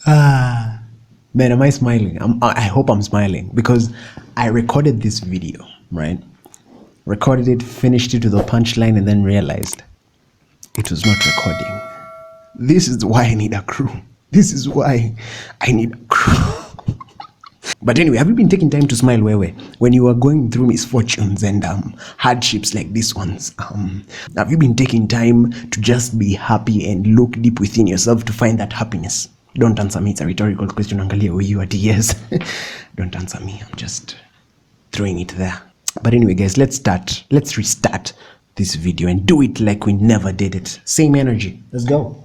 Man, am I smiling? I hope I'm smiling because I recorded this video, right? Recorded it, finished it to the punchline, and then realized it was not recording. This is why I need a crew. This is why I need a crew. But anyway, have you been taking time to smile, Wewe, when you are going through misfortunes and hardships like these ones? Have you been taking time to just be happy and look deep within yourself to find that happiness? Don't answer me. It's a rhetorical question. Angalia where you are. Yes. Don't answer me. I'm just throwing it there. But anyway, guys, let's restart this video and do it like we never did it. Same energy. Let's go.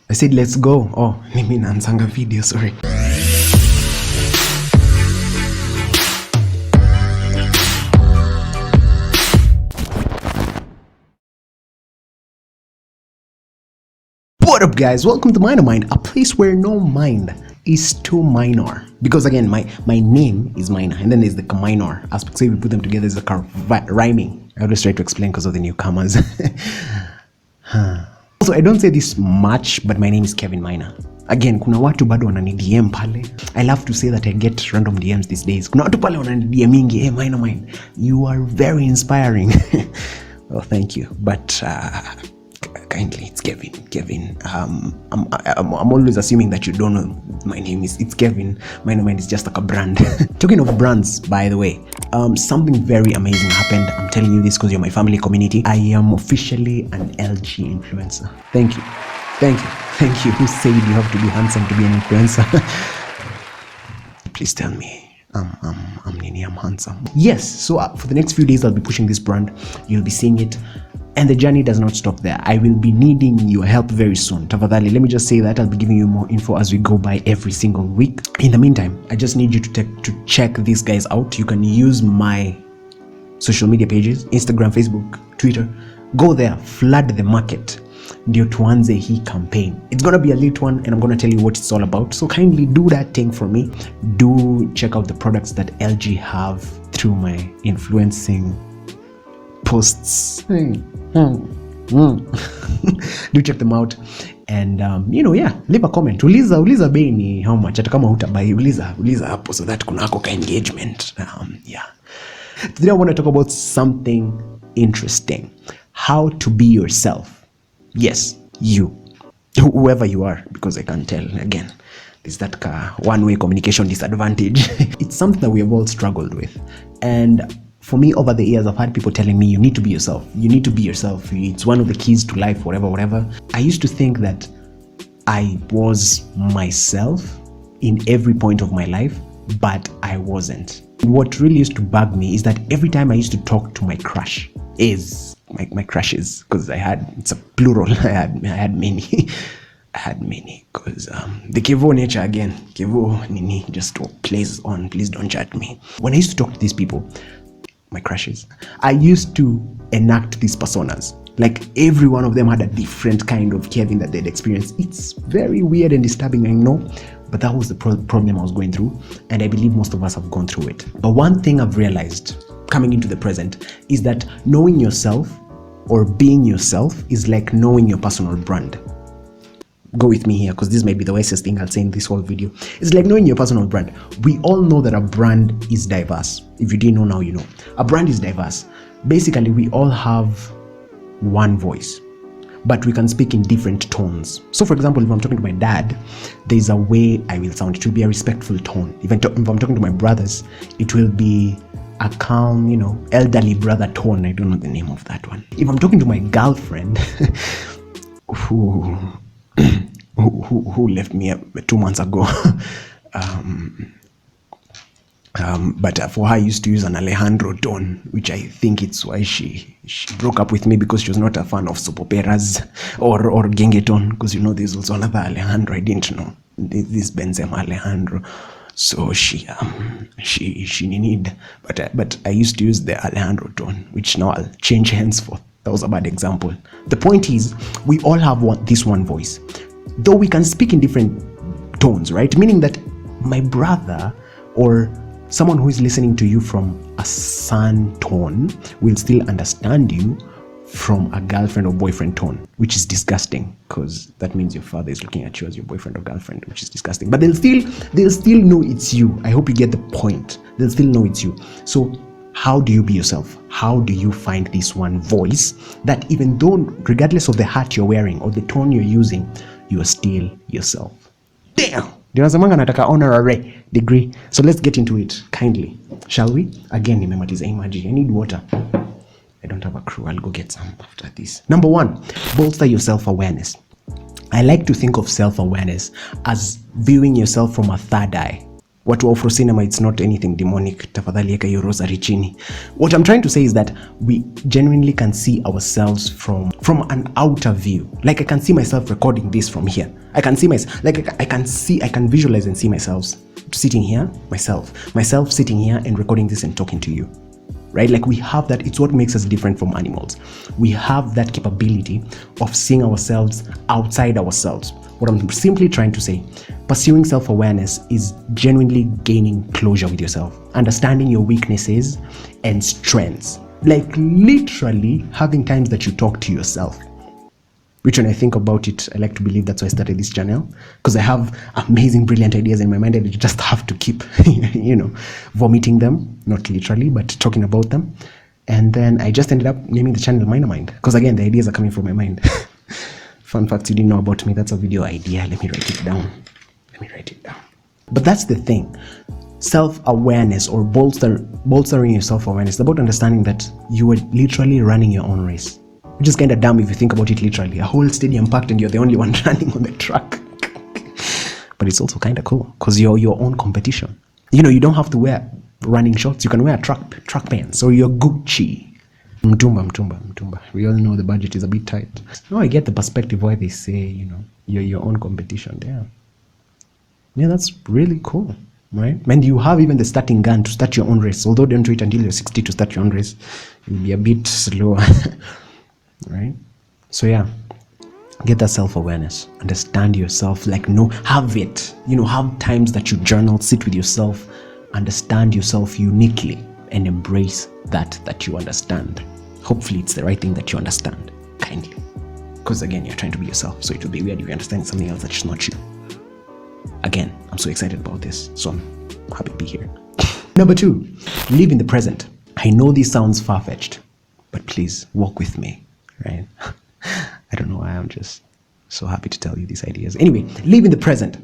I said let's go. Oh, mimi naanzanga video, sorry. What up, guys? Welcome to Minor Mind, a place where no mind is too minor. Because again, my name is minor, and then there's the minor aspect. So if we put them together, it's a rhyming. I always try to explain because of the newcomers. Also, I don't say this much, but my name is Kevin Minor. Again, kuna watu bado wanani DM pale. I love to say that I get random DMs these days. Kuna watu pale wanani DM mingi, hey, Minor Mind, you are very inspiring. Well, thank you. But kindly, it's Kevin. I'm always assuming that you don't know my name. It's Kevin. Minor Mind is just like a brand. Talking of brands, by the way, something very amazing happened. I'm telling you this because you're my family community. I am officially an LG influencer. Thank you. Who said you have to be handsome to be an influencer? Please tell me I'm handsome. Yes, so for the next few days I'll be pushing this brand. You'll be seeing it. And the journey does not stop there. I will be needing your help very soon. Tafadhali, let me just say that I'll be giving you more info as we go by every single week. In the meantime, I just need you to check these guys out. You can use my social media pages, Instagram, Facebook, Twitter. Go there, flood the market. Ndio tuanze hii campaign. It's gonna be a lit one, and I'm gonna tell you what it's all about. So kindly do that thing for me. Do check out the products that LG have through my influencing posts. Do check them out and leave a comment. Uliza bei ni how much, hata kama hutabai uliza hapo, so that kunako ka engagement. Today I want to talk about something interesting. How to be yourself. Yes, you, whoever you are, because I can't tell. Again, there's that one-way communication disadvantage. It's something that we have all struggled with, and for me, over the years, I've had people telling me, you need to be yourself. It's one of the keys to life, whatever. I used to think that I was myself in every point of my life, but I wasn't. What really used to bug me is that every time I used to talk to my crushes, because it's a plural, I had many. I had many, because the Kevo nature again, Kevo Nini just plays on. Please don't judge me. When I used to talk to these people, my crushes, I used to enact these personas. Like every one of them had a different kind of Kevin that they'd experienced. It's very weird and disturbing, I know, but that was the problem I was going through, and I believe most of us have gone through it. But one thing I've realized coming into the present is that knowing yourself or being yourself is like knowing your personal brand. Go with me here, because this might be the wisest thing I'll say in this whole video. It's like knowing your personal brand. We all know that a brand is diverse. If you didn't know, now you know. A brand is diverse. Basically, we all have one voice, but we can speak in different tones. So for example, if I'm talking to my dad, there's a way I will sound. It will be a respectful tone. If I'm talking to my brothers, it will be a calm, elderly brother tone. I don't know the name of that one. If I'm talking to my girlfriend, who left me 2 months ago, but for her I used to use an Alejandro tone, which I think it's why she broke up with me, because she was not a fan of soap operas or gengeton, because there's also another Alejandro I didn't know, this Benzema Alejandro. So she needed, but I used to use the Alejandro tone, which now I'll change henceforth. That was a bad example. The point is, we all have this one voice, though we can speak in different tones, right? Meaning that my brother or someone who is listening to you from a sun tone will still understand you from a girlfriend or boyfriend tone, which is disgusting, because that means your father is looking at you as your boyfriend or girlfriend, which is disgusting. But they'll still know it's you. I hope you get the point. They'll still know it's you. So how do you be yourself? How do you find this one voice that, even though, regardless of the hat you're wearing or the tone you're using, you are still yourself? Damn! Dinasemanga nataka honorary degree. So let's get into it kindly, shall we? Again, nimemaliza imaji. I need water. I don't have a crew. I'll go get some after this. Number 1, bolster your self-awareness. I like to think of self-awareness as viewing yourself from a third eye. Watu wa cinema, it's not anything demonic. Tafadhali eka hiyo rosary chini. What I'm trying to say is that we genuinely can see ourselves from an outer view. Like I can see myself recording this from here. I can see myself, like I can visualize and see myself sitting here, myself sitting here and recording this and talking to you. Right? Like we have that. It's what makes us different from animals. We have that capability of seeing ourselves outside ourselves. What I'm simply trying to say, pursuing self-awareness is genuinely gaining closure with yourself, understanding your weaknesses and strengths. Like literally having times that you talk to yourself. Which, when I think about it, I like to believe that's why I started this channel, because I have amazing, brilliant ideas in my mind and I just have to keep, vomiting them, not literally, but talking about them. And then I just ended up naming the channel Minor Mind, because again, the ideas are coming from my mind. Fun facts you didn't know about me, that's a video idea. Let me write it down. But that's the thing. Self-awareness, or bolstering your self-awareness, is about understanding that you are literally running your own race. Which is kind of dumb if you think about it literally. A whole stadium packed and you're the only one running on the track. But it's also kind of cool because you're your own competition. You don't have to wear running shorts. You can wear track pants or your Gucci. Mtumba. We all know the budget is a bit tight. No, I get the perspective why they say, you're your own competition. Yeah, that's really cool. Right? And you have even the starting gun to start your own race. Although don't wait until you're 60 to start your own race. You'll be a bit slower. Right? So yeah, get that self-awareness, understand yourself, have it, have times that you journal, sit with yourself, understand yourself uniquely and embrace that you understand. Hopefully it's the right thing that you understand, kindly, because again, you're trying to be yourself, so it will be weird if you understand something else that's not you. Again, I'm so excited about this, so I'm happy to be here. Number 2, live in the present. I know this sounds far-fetched, but please walk with me. Right? I don't know why, I'm just so happy to tell you these ideas. Anyway, live in the present.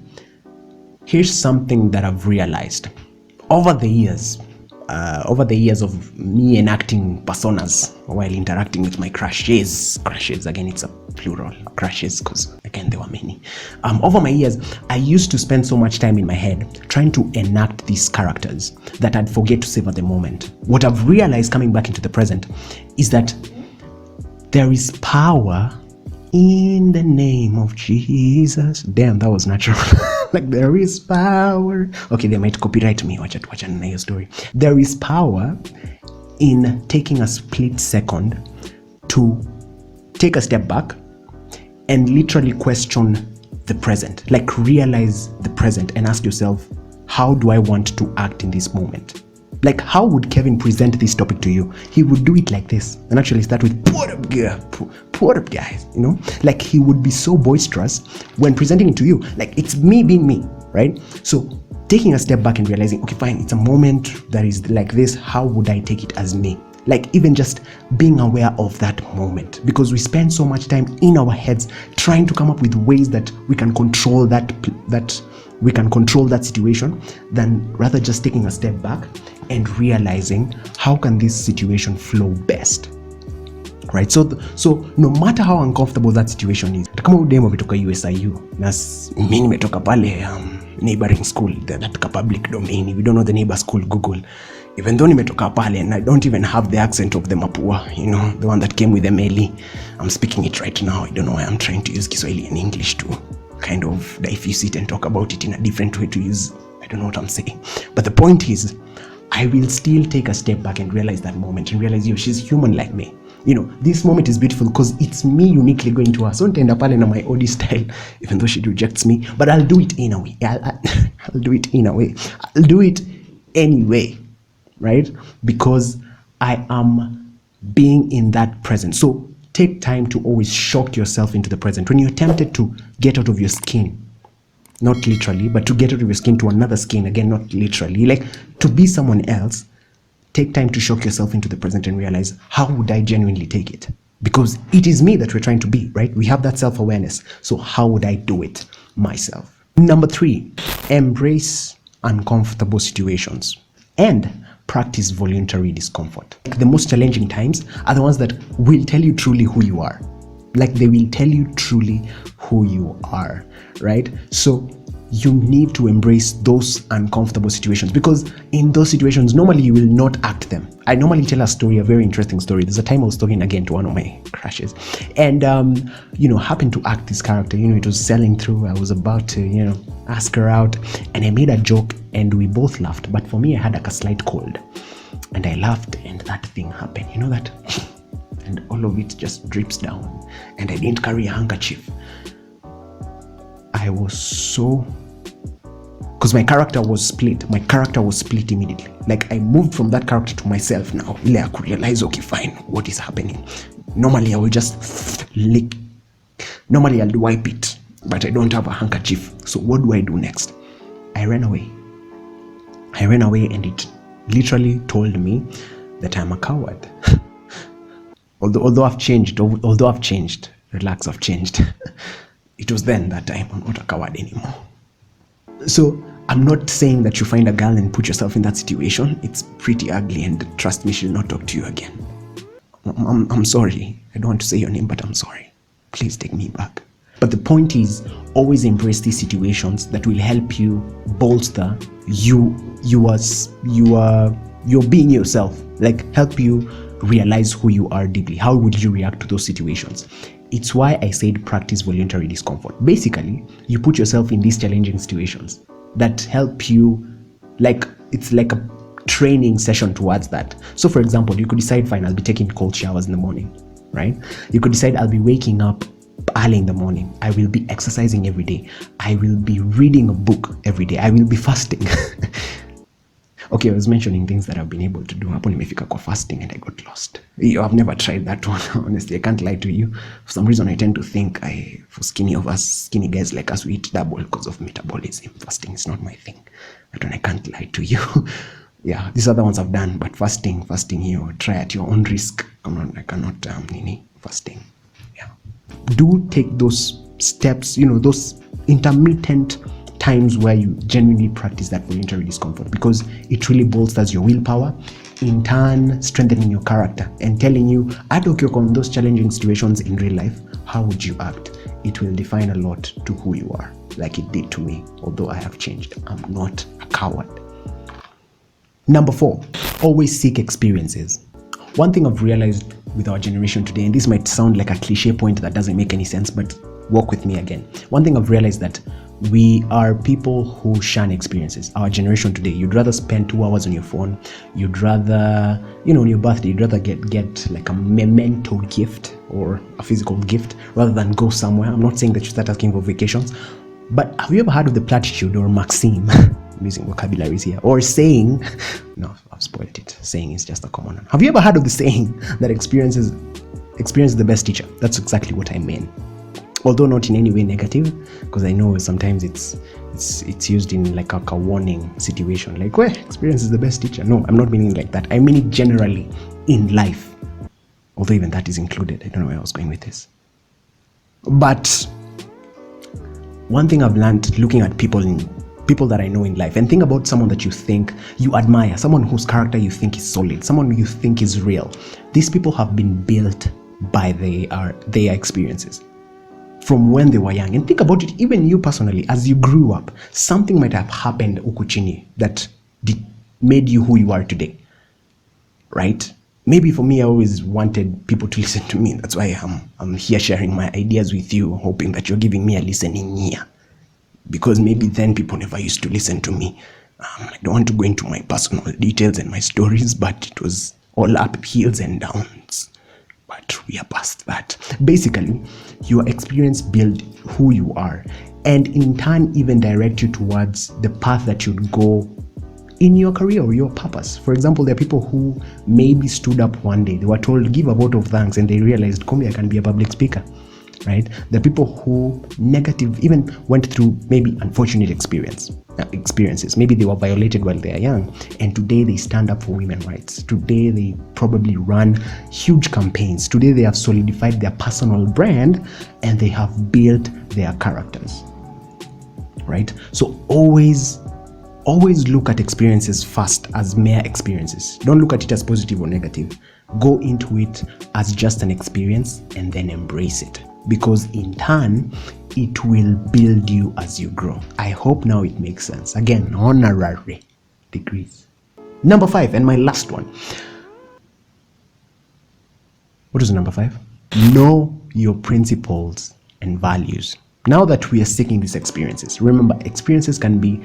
Here's something that I've realized over the years of me enacting personas while interacting with my crushes, again, it's a plural, crushes, because again, there were many. Over my years, I used to spend so much time in my head trying to enact these characters that I'd forget to savor the moment. What I've realized coming back into the present is that there is power in the name of Jesus. Damn, that was natural. Like, there is power. Okay, they might copyright me. Watch an your story. There is power in taking a split second to take a step back and literally question the present. Like, realize the present and ask yourself, how do I want to act in this moment? Like, how would Kevin present this topic to you? He would do it like this and actually start with, what up, girl? What up, guys? Like, he would be so boisterous when presenting it to you. Like, it's me being me, right? So taking a step back and realizing, okay, fine, it's a moment that is like this. How would I take it as me? Like, even just being aware of that moment, because we spend so much time in our heads trying to come up with ways that we can control that situation, than rather just taking a step back and realizing, how can this situation flow best, right? So no matter how uncomfortable that situation is, kama udemo umetoka USIU na mimi nimetoka pale neighboring school, that public domain, if you don't know the neighbor school, Google. Even though nimetoka pale and I don't even have the accent of the Mapua, the one that came with the Meli, I'm speaking it right now. I don't know why I'm trying to use Kiswahili and English to kind of diffuse it and talk about it in a different way to use. I don't know what I'm saying. But the point is, I will still take a step back and realize that moment and realize, she's human like me. This moment is beautiful because it's me uniquely going to her. So nitaenda pale na my Odi style, even though she rejects me, but I'll do it in a way. I'll do it in a way. I'll do it anyway, right? Because I am being in that present. So take time to always shock yourself into the present. When you're tempted to get out of your skin, not literally, but to get out of your skin to another skin, again, not literally, like to be someone else, take time to shock yourself into the present and realize, how would I genuinely take it? Because it is me that we're trying to be, right? We have that self-awareness. So how would I do it myself? Number 3, embrace uncomfortable situations and practice voluntary discomfort. The most challenging times are the ones that will tell you truly who you are. Like they will tell you truly who you are, right? So you need to embrace those uncomfortable situations, because in those situations, normally you will not act them. I normally tell a story, a very interesting story. There's a time I was talking again to one of my crushes and, happened to act this character. It was selling through. I was about to, ask her out and I made a joke and we both laughed. But for me, I had like a slight cold and I laughed and that thing happened. You know that? And all of it just drips down and I didn't carry a handkerchief. I was so, because my character was split immediately. Like I moved from that character to myself now. I could realize, okay, fine, what is happening? Normally I will just lick, normally I'll wipe it, but I don't have a handkerchief. So what do I do next? I ran away and it literally told me that I'm a coward. Although I've changed, relax, I've changed. It was then that I'm not a coward anymore. So I'm not saying that you find a girl and put yourself in that situation. It's pretty ugly and trust me, she'll not talk to you again. I'm sorry. I don't want to say your name, but I'm sorry. Please take me back. But the point is, always embrace these situations that will help you bolster you're being yourself. Like help you realize who you are deeply. How would you react to those situations? It's why I said practice voluntary discomfort. Basically, you put yourself in these challenging situations that help you, like it's like a training session towards that. So for example, you could decide, fine, I'll be taking cold showers in the morning, right? You could decide I'll be waking up early in the morning. I will be exercising every day. I will be reading a book every day. I will be fasting. Okay, I was mentioning things that I've been able to do. Hapo nimefika kwa fasting and I got lost. I've never tried that one, honestly. I can't lie to you. For some reason, I tend to think for skinny guys like us, we eat double because of metabolism. Fasting is not my thing. That one I can't lie to you. Yeah, these other ones I've done, but fasting here, try at your own risk. I cannot, fasting. Yeah. Do take those steps, those intermittent times where you genuinely practice that voluntary discomfort, because it really bolsters your willpower, in turn strengthening your character and telling you, on those challenging situations in real life, how would you act? It will define a lot to who you are, like it did to me. Although I have changed, I'm not a coward. Number 4, always seek experiences. One thing I've realized with our generation today, and this might sound like a cliche point that doesn't make any sense, but walk with me again. One thing I've realized that we are people who shun experiences. Our generation today, you'd rather spend 2 hours on your phone. You'd rather, on your birthday, you'd rather get like a memento gift or a physical gift rather than go somewhere. I'm not saying that you start asking for vacations, but have you ever heard of the platitude or maxim? I'm using vocabularies here. Or saying, no, I've spoiled it. Saying is just a common one. Have you ever heard of the saying that experience is the best teacher? That's exactly what I mean. Although not in any way negative, because I know sometimes it's used in like a warning situation, like, well, experience is the best teacher. No, I'm not meaning like that. I mean it generally in life, although even that is included. I don't know where I was going with this. But one thing I've learned looking at people that I know in life, and think about someone that you think you admire, someone whose character you think is solid, someone you think is real. These people have been built by their experiences from when they were young. And think about it, even you personally, as you grew up, something might have happened ukuchini that made you who you are today, right? Maybe for me, I always wanted people to listen to me. That's why I'm here sharing my ideas with you, hoping that you're giving me a listening ear. Because maybe then people never used to listen to me. I don't want to go into my personal details and my stories, but it was all up hills and downs. But we are past that. Basically, your experience builds who you are, and in turn even direct you towards the path that you'd go in your career or your purpose. For example, there are people who maybe stood up one day, they were told, give a vote of thanks, and they realized, Kombi, I can be a public speaker, right? There are people who even went through maybe unfortunate experiences. Maybe they were violated while they are young, and today they stand up for women's rights. Today they probably run huge campaigns. Today they have solidified their personal brand, and they have built their characters, right? So always look at experiences first as mere experiences. Don't look at it as positive or negative. Go into it as just an experience and then embrace it, because in turn it will build you as you grow. I hope now it makes sense. Again, honorary degrees. Number 5, and my last one. What is number 5? Know your principles and values. Now that we are seeking these experiences, remember, experiences can be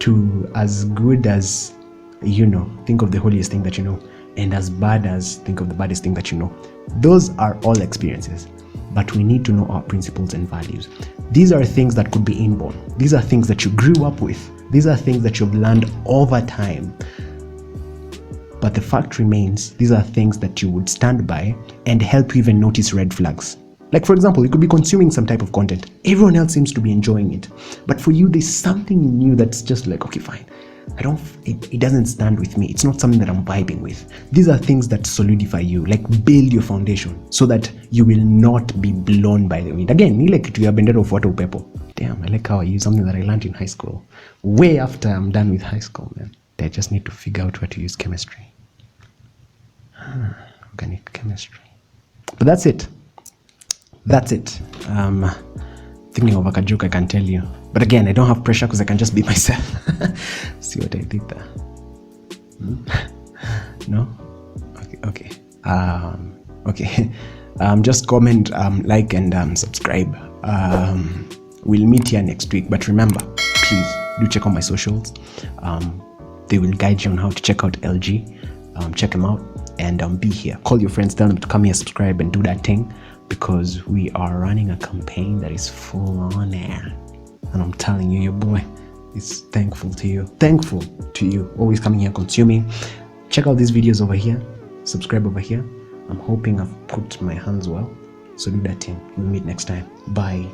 to as good as, think of the holiest thing that you know, and as bad as, think of the baddest thing that you know. Those are all experiences, but we need to know our principles and values. These are things that could be inborn. These are things that you grew up with. These are things that you've learned over time. But the fact remains, these are things that you would stand by and help you even notice red flags. Like, for example, you could be consuming some type of content. Everyone else seems to be enjoying it. But for you, there's something new that's just like, okay, fine. It doesn't stand with me. It's not something that I'm vibing with. These are things that solidify you, like build your foundation so that you will not be blown by the wind. Again, you like to your bendera of water pepo. Damn, I like how I use something that I learned in high school. Way after I'm done with high school, man. I just need to figure out where to use chemistry. Organic chemistry. But that's it. Thinking of like a joke I can tell you, but again, I don't have pressure because I can just be myself. See what I did there? No? Okay. Just comment, like, and subscribe. We'll meet here next week, but remember, please do check out my socials. They will guide you on how to check out LG. Check them out and be here. Call your friends, tell them to come here, subscribe, and do that thing, because we are running a campaign that is full on air. And I'm telling you, your boy is thankful to you, always coming here, consuming. Check out these videos over here, subscribe over here. I'm hoping I've put my hands well, so do that thing. We'll meet next time. Bye.